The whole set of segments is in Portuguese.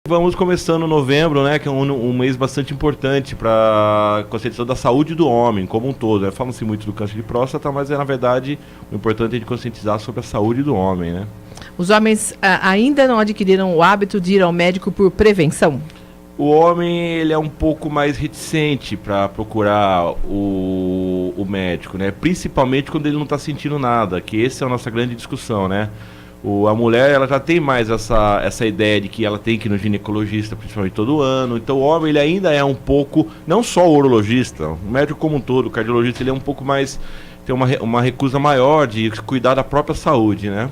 Vamos começando novembro, né, que é um mês bastante importante para a conscientização da saúde do homem como um todo. Fala-se muito do câncer de próstata, mas na verdade o importante é de conscientizar sobre a saúde do homem, né? Os homens ainda não adquiriram o hábito de ir ao médico por prevenção? O homem ele é um pouco mais reticente para procurar o médico, né? Principalmente quando ele não está sentindo nada, que essa é a nossa grande discussão, né? A mulher ela já tem mais essa ideia de que ela tem que ir no ginecologista, principalmente todo ano. Então o homem ele ainda é um pouco, não só o urologista, o médico como um todo, o cardiologista, ele é um pouco mais, tem uma recusa maior de cuidar da própria saúde, né?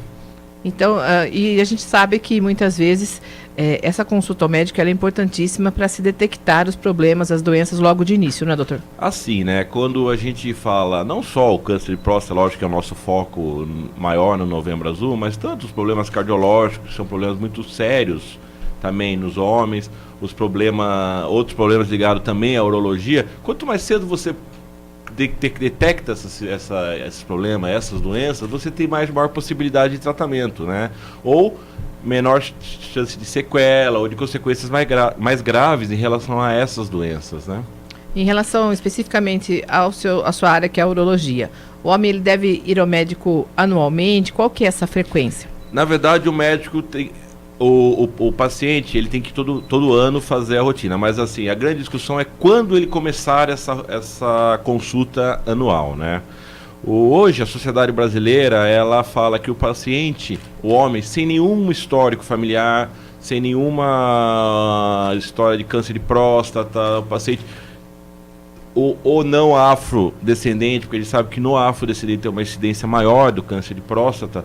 Então, e a gente sabe que muitas vezes essa consulta ao médico ela é importantíssima para se detectar os problemas, as doenças logo de início, né, doutor? Assim, né, quando a gente fala, não só o câncer de próstata, lógico que é o nosso foco maior no Novembro Azul, mas tanto os problemas cardiológicos, que são problemas muito sérios também nos homens, outros problemas ligados também à urologia, quanto mais cedo você detecta esses problemas, essas doenças, você tem maior possibilidade de tratamento, né? Ou menor chance de sequela ou de consequências mais graves em relação a essas doenças, né? Em relação especificamente à sua área, que é a urologia, o homem ele deve ir ao médico anualmente? Qual que é essa frequência? Na verdade, o médico tem... O paciente ele tem que todo ano fazer a rotina, mas assim, a grande discussão é quando ele começar essa consulta anual, né? Hoje a sociedade brasileira ela fala que o paciente, o homem, sem nenhum histórico familiar, sem nenhuma história de câncer de próstata, o paciente ou não afrodescendente, porque ele sabe que no afrodescendente tem uma incidência maior do câncer de próstata,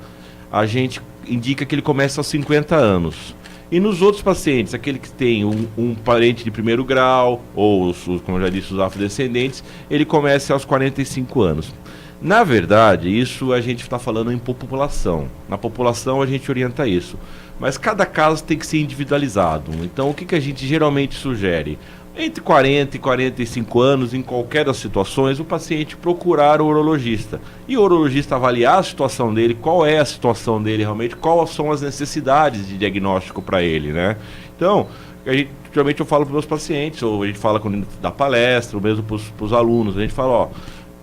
a gente indica que ele começa aos 50 anos. E nos outros pacientes, aquele que tem um parente de primeiro grau, ou, como eu já disse, os afrodescendentes, ele começa aos 45 anos. Na verdade, isso a gente está falando em população. Na população a gente orienta isso. Mas cada caso tem que ser individualizado. Então, o que a gente geralmente sugere? Entre 40 e 45 anos, em qualquer das situações, o paciente procurar o urologista. E o urologista avaliar a situação dele, qual é a situação dele realmente, quais são as necessidades de diagnóstico para ele, né? Então, geralmente eu falo para os meus pacientes, ou a gente fala quando dá palestra, ou mesmo para os alunos, a gente fala, ó,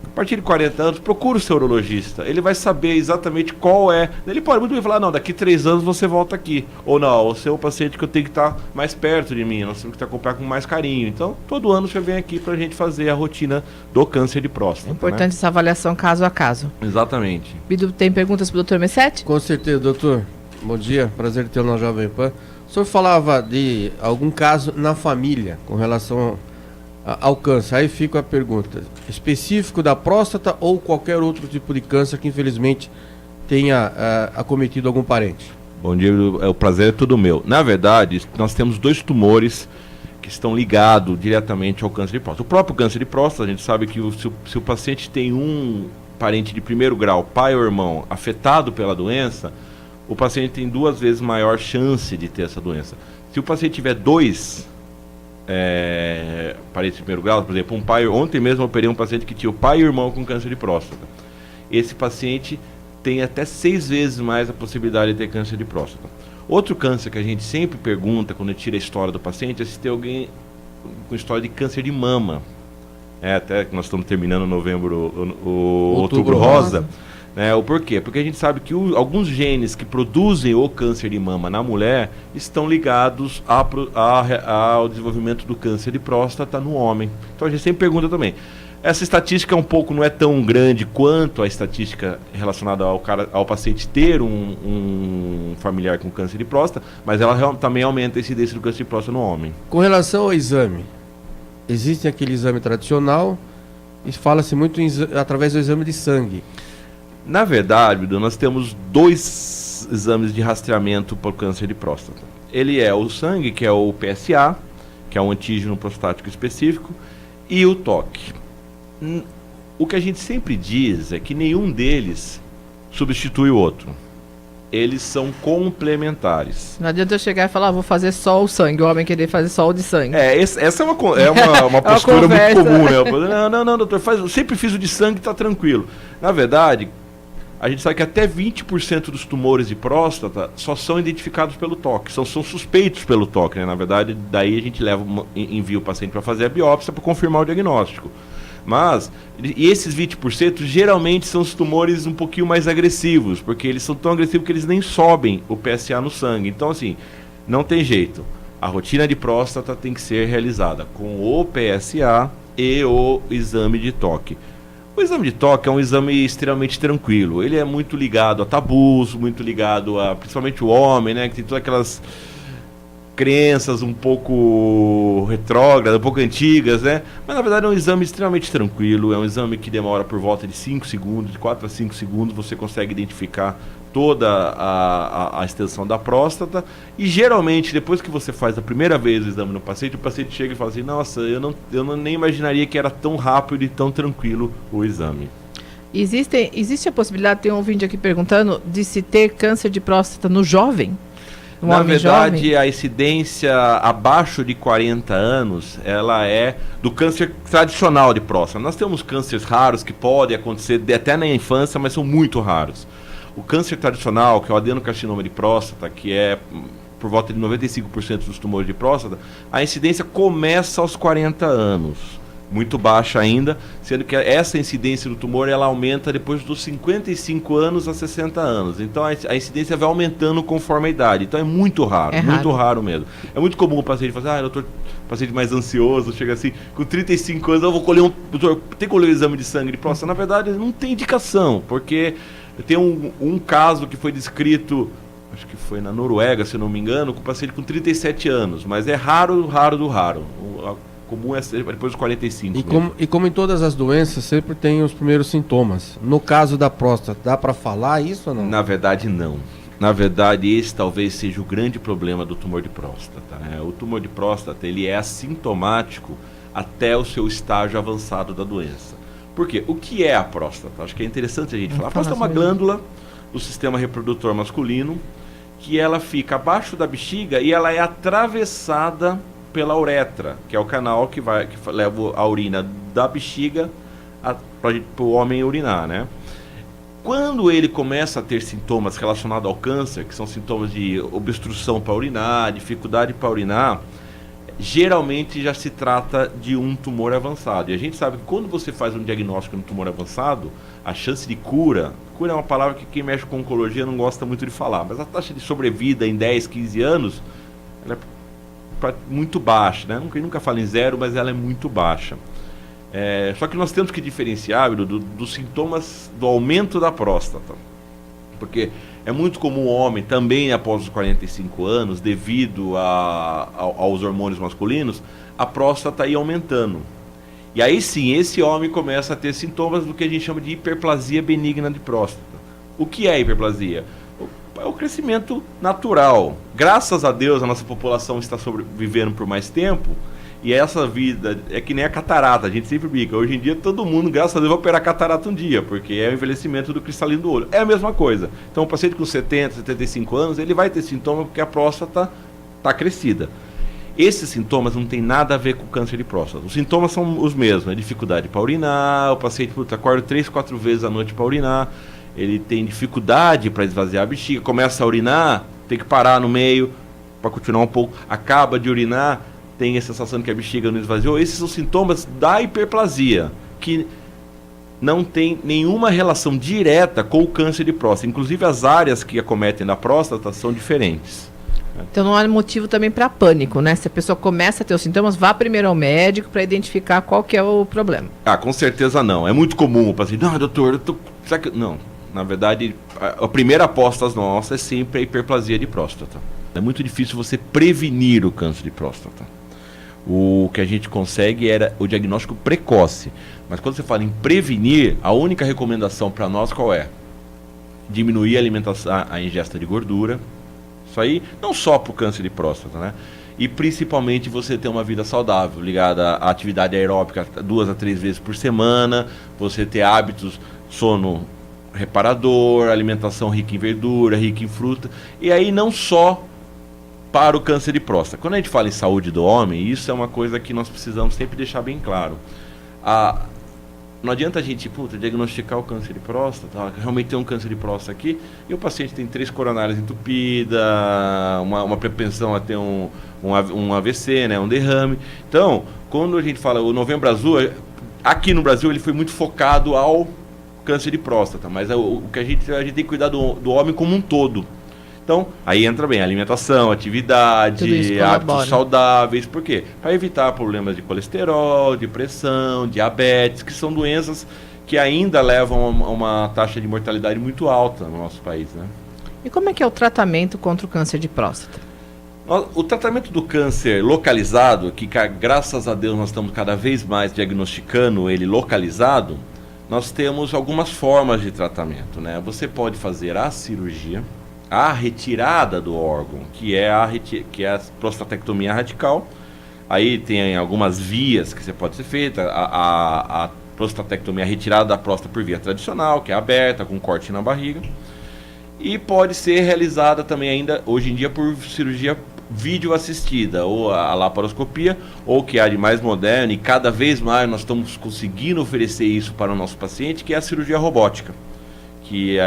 a partir de 40 anos, procura o seu urologista. Ele vai saber exatamente qual é. Ele pode muito bem falar, não, daqui 3 anos você volta aqui. Ou não, você é um paciente que eu tenho que estar mais perto de mim, nós temos que acompanhar com mais carinho. Então, todo ano você vem aqui para a gente fazer a rotina do câncer de próstata. É importante, né? Essa avaliação caso a caso. Exatamente. Bidu, tem perguntas para o doutor Messetti? Com certeza, doutor. Bom dia, prazer tê-lo na Jovem Pan. O senhor falava de algum caso na família com relação ao câncer. Aí fica a pergunta, específico da próstata ou qualquer outro tipo de câncer que infelizmente tenha acometido algum parente? Bom dia, o prazer é todo meu. Na verdade, nós temos 2 tumores que estão ligados diretamente ao câncer de próstata. O próprio câncer de próstata, a gente sabe que se o paciente tem um parente de primeiro grau, pai ou irmão, afetado pela doença, o paciente tem 2 vezes maior chance de ter essa doença. Se o paciente tiver 2 parente de primeiro grau, por exemplo, ontem mesmo eu operei um paciente que tinha o pai e o irmão com câncer de próstata. Esse paciente tem até 6 vezes mais a possibilidade de ter câncer de próstata. Outro câncer que a gente sempre pergunta quando tira a história do paciente é se tem alguém com história de câncer de mama. Até que nós estamos terminando novembro, outubro rosa. O porquê? Porque a gente sabe que alguns genes que produzem o câncer de mama na mulher estão ligados ao desenvolvimento do câncer de próstata no homem. Então a gente sempre pergunta também. Essa estatística não é tão grande quanto a estatística relacionada ao paciente ter um familiar com câncer de próstata, mas ela também aumenta a incidência do câncer de próstata no homem. Com relação ao exame, existe aquele exame tradicional e fala-se muito através do exame de sangue. Na verdade, nós temos 2 exames de rastreamento para o câncer de próstata. Ele é o sangue, que é o PSA, que é um antígeno prostático específico, e o toque. O que a gente sempre diz é que nenhum deles substitui o outro. Eles são complementares. Não adianta eu chegar e falar, vou fazer só o sangue, o homem querer fazer só o de sangue. Essa é uma postura muito comum, né? Não, doutor, eu sempre fiz o de sangue, tá tranquilo. Na verdade, a gente sabe que até 20% dos tumores de próstata só são identificados pelo toque, são suspeitos pelo toque, né? Na verdade, daí a gente envia o paciente para fazer a biópsia para confirmar o diagnóstico. Mas, e esses 20% geralmente são os tumores um pouquinho mais agressivos, porque eles são tão agressivos que eles nem sobem o PSA no sangue. Então, assim, não tem jeito. A rotina de próstata tem que ser realizada com o PSA e o exame de toque. O exame de toque é um exame extremamente tranquilo. Ele é muito ligado a tabus, muito ligado a, principalmente o homem, né, que tem todas aquelas crenças um pouco retrógradas, um pouco antigas, né? Mas na verdade é um exame extremamente tranquilo, é um exame que demora por volta de 5 segundos, de 4 a 5 segundos, você consegue identificar toda a extensão da próstata, e geralmente depois que você faz a primeira vez o exame no paciente, o paciente chega e fala assim: nossa, eu não nem imaginaria que era tão rápido e tão tranquilo o exame. Existe a possibilidade, tem um ouvinte aqui perguntando, de se ter câncer de próstata no jovem? Na verdade, a incidência abaixo de 40 anos, ela é do câncer tradicional de próstata. Nós temos cânceres raros que podem acontecer até na infância, mas são muito raros. O câncer tradicional, que é o adenocarcinoma de próstata, que é por volta de 95% dos tumores de próstata, a incidência começa aos 40 anos. Muito baixa ainda, sendo que essa incidência do tumor ela aumenta depois dos 55 anos a 60 anos. Então a incidência vai aumentando conforme a idade. Então é muito raro, muito raro mesmo. É muito comum o paciente falar: doutor, paciente mais ansioso, chega assim, com 35 anos, eu vou colher doutor, tem que colher um exame de sangue de próstata? Na verdade, não tem indicação, porque tem um caso que foi descrito, acho que foi na Noruega, se não me engano, com um paciente com 37 anos, mas é raro do raro. Comum é depois dos 45. E como em todas as doenças, sempre tem os primeiros sintomas. No caso da próstata, dá para falar isso ou não? Na verdade, não. Na verdade, esse talvez seja o grande problema do tumor de próstata, né? O tumor de próstata, ele é assintomático até o seu estágio avançado da doença. Por quê? O que é a próstata? Acho que é interessante a gente falar. A próstata é uma glândula do sistema reprodutor masculino, que ela fica abaixo da bexiga e ela é atravessada pela uretra, que é o canal que leva a urina da bexiga para o homem urinar, né? Quando ele começa a ter sintomas relacionados ao câncer, que são sintomas de obstrução para urinar, dificuldade para urinar, geralmente já se trata de um tumor avançado. E a gente sabe que quando você faz um diagnóstico no tumor avançado, a chance de cura é uma palavra que quem mexe com oncologia não gosta muito de falar, mas a taxa de sobrevida em 10, 15 anos, ela é muito baixa, né? Nunca fala em zero, mas ela é muito baixa. Só que nós temos que diferenciar dos sintomas do aumento da próstata, porque é muito comum o homem também após os 45 anos, devido aos hormônios masculinos, a próstata ir aumentando. E aí sim, esse homem começa a ter sintomas do que a gente chama de hiperplasia benigna de próstata. O que é hiperplasia? É o crescimento natural. Graças a Deus a nossa população está sobrevivendo por mais tempo, e essa vida é que nem a catarata, a gente sempre brinca. Hoje em dia todo mundo, graças a Deus, vai operar catarata um dia, porque é o envelhecimento do cristalino do olho. É a mesma coisa. Então o paciente com 70, 75 anos, ele vai ter sintoma porque a próstata está crescida. Esses sintomas não tem nada a ver com câncer de próstata. Os sintomas são os mesmos, né? Dificuldade para urinar, o paciente acorda 3, 4 vezes à noite para urinar, ele tem dificuldade para esvaziar a bexiga, começa a urinar, tem que parar no meio para continuar um pouco, acaba de urinar, tem a sensação de que a bexiga não esvaziou. Esses são sintomas da hiperplasia, que não tem nenhuma relação direta com o câncer de próstata. Inclusive as áreas que acometem na próstata são diferentes. Então não há motivo também para pânico, né? Se a pessoa começa a ter os sintomas, vá primeiro ao médico para identificar qual que é o problema. Com certeza não. É muito comum o paciente: não, doutor, não. Na verdade, a primeira aposta nossa é sempre a hiperplasia de próstata. É muito difícil você prevenir o câncer de próstata. O que a gente consegue era o diagnóstico precoce. Mas quando você fala em prevenir, a única recomendação para nós qual é? Diminuir a alimentação, a ingesta de gordura. Isso aí, não só para o câncer de próstata, né? E principalmente você ter uma vida saudável, ligada à atividade aeróbica 2 a 3 vezes por semana, você ter hábitos, sono reparador, alimentação rica em verdura, rica em fruta, e aí não só para o câncer de próstata. Quando a gente fala em saúde do homem, isso é uma coisa que nós precisamos sempre deixar bem claro. não adianta a gente diagnosticar o câncer de próstata, realmente tem um câncer de próstata aqui, e o paciente tem 3 coronárias entupidas, uma propensão a ter um AVC, né, um derrame. Então, quando a gente fala o Novembro Azul, aqui no Brasil ele foi muito focado ao câncer de próstata, mas o que a gente tem que cuidar do homem como um todo. Então, aí entra bem alimentação, atividade, hábitos saudáveis. Por quê? Para evitar problemas de colesterol, de pressão, diabetes, que são doenças que ainda levam a uma taxa de mortalidade muito alta no nosso país, né? E como é que é o tratamento contra o câncer de próstata? O tratamento do câncer localizado, que graças a Deus nós estamos cada vez mais diagnosticando ele localizado, nós temos algumas formas de tratamento, né? Você pode fazer a cirurgia, a retirada do órgão, que é a prostatectomia radical. Aí tem algumas vias que você pode ser feita. A prostatectomia, a retirada da próstata por via tradicional, que é aberta, com corte na barriga. E pode ser realizada também ainda, hoje em dia, por cirurgia vídeo-assistida, ou a laparoscopia, ou que há de mais moderno, e cada vez mais nós estamos conseguindo oferecer isso para o nosso paciente, que é a cirurgia robótica. Que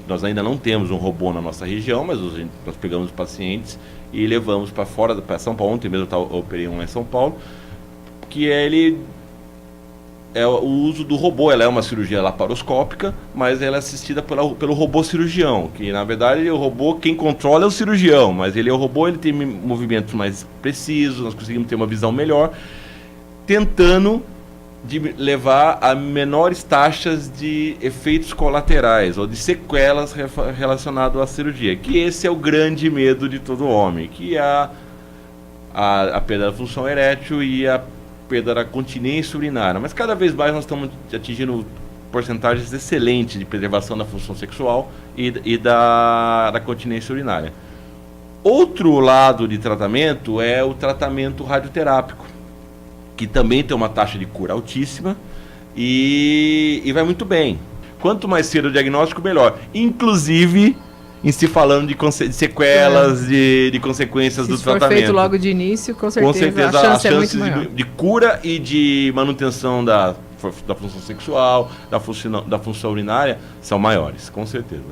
nós ainda não temos um robô na nossa região, mas nós pegamos os pacientes e levamos para fora, para São Paulo. Ontem mesmo eu operei um em São Paulo, que o uso do robô. Ela é uma cirurgia laparoscópica, mas ela é assistida pelo robô cirurgião, que na verdade o robô, quem controla é o cirurgião, mas o robô ele tem movimentos mais precisos, nós conseguimos ter uma visão melhor, tentando de levar a menores taxas de efeitos colaterais ou de sequelas relacionadas à cirurgia, que esse é o grande medo de todo homem, que é a perda da função erétil e a perda da continência urinária. Mas cada vez mais nós estamos atingindo porcentagens excelentes de preservação da função sexual e da continência urinária. Outro lado de tratamento é o tratamento radioterápico, que também tem uma taxa de cura altíssima e vai muito bem. Quanto mais cedo o diagnóstico, melhor. Inclusive, em se falando de sequelas, de consequências do tratamento. Se for feito logo de início, com certeza a chance é muito maior. De cura e de manutenção da função sexual, da função urinária, são maiores, com certeza.